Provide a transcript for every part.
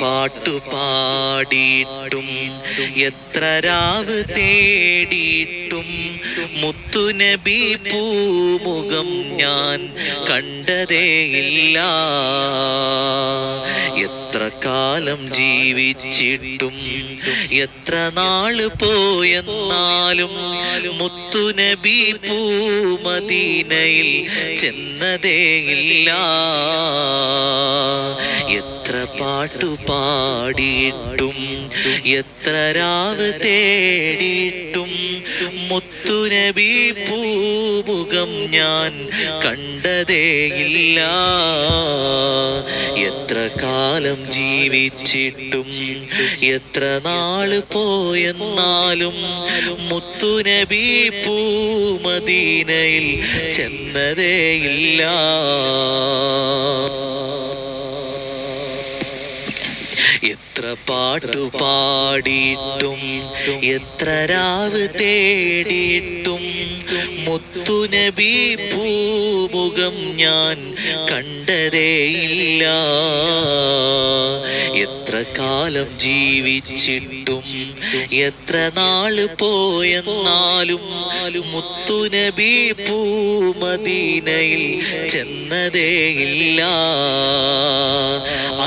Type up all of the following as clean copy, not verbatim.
പാട്ടുപാടിയിട്ടും എത്ര രാവ് തേടിയിട്ടും മുത്തുനബി പൂമുഖം ഞാൻ കണ്ടതേയില്ല. എത്ര കാലം ജീവിച്ചിട്ടും എത്ര നാള് പോയെന്നാലും മുത്തുനബി പൂമദീനയിൽ ചെന്നതേയില്ല. എത്ര പാട്ടുപാടിയിട്ടും എത്ര രാവ് തേടിയിട്ടും മുത്തുനബി പൂമുഖം ഞാൻ കണ്ടതേയില്ല. എത്ര കാലം ജീവിച്ചിട്ടും എത്ര നാള് പോയെന്നാലും മുത്തുനബി പൂമദീനയിൽ ചെന്നതേയില്ല. എത്ര പാട്ടുപാടിയിട്ടും എത്ര രാവ് തേടിയിട്ടും മുത്തുനബി പൂമുഖം ഞാൻ കണ്ടതേയില്ല. എത്ര കാലം ജീവിച്ചിട്ടും എത്ര നാള് പോയെന്നാലും മുത്തുനബി പൂമദീനയിൽ ചെന്നതേയില്ല.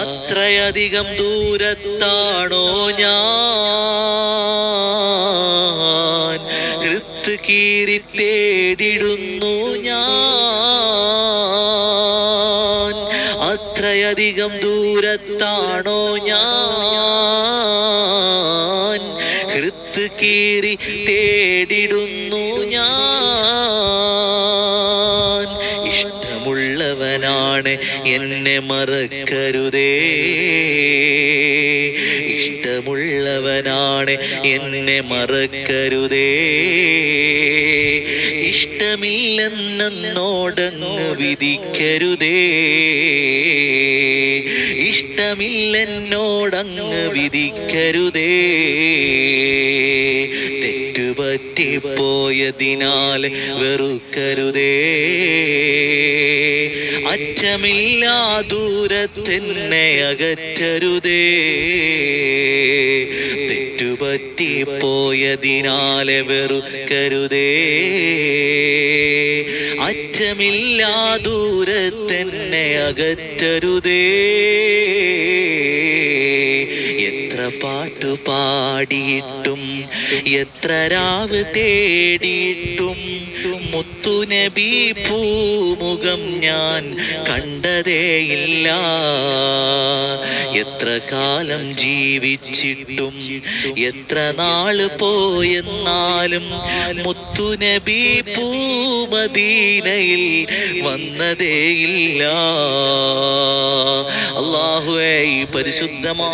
അത്രയധികം ദൂരത്താണോ ഞാൻ, ഹൃത്ത് കീറി തേടിടുന്നു ഞാൻ. അത്രയധികം ദൂരത്താണോ ഞാൻ, ഹൃത്ത് കീറി തേടിടുന്നു ഞാൻ. ഇഷ്ടമുള്ളവനാണ് എന്നെ മറക്കരുതേ, ഇഷ്ടമുള്ളവനാണ് എന്നെ മറക്കരുതേ. ഇഷ്ടമില്ലെന്നോടങ്ങ് വിധിക്കരുതേ, ഇഷ്ടമില്ലെന്നോടങ്ങ് വിധിക്കരുതേ. തെറ്റുപറ്റിപ്പോയതിനാൽ വെറുക്കരുതേ, അറ്റമില്ലാ ദൂരത്തെന്നെ അകറ്റരുതേ. തെറ്റുപറ്റിപ്പോയതിനാൽ വെറുക്കരുതേ, അറ്റമില്ലാ ദൂരത്തെന്നെ അകറ്റരുതേ. എത്ര പാട്ടുപാടിയിട്ടും എത്ര രാവ് തേടിയിട്ടും മുത്തുനബി പൂമുഖം ഞാൻ കണ്ടതേയില്ല. എത്ര കാലം ജീവിച്ചിട്ടും എത്ര നാള് പോയെന്നാലും മുത്തുനബി പൂമദീനയിൽ വന്നതേയില്ല. അല്ലാഹുവേ, പരിശുദ്ധമാ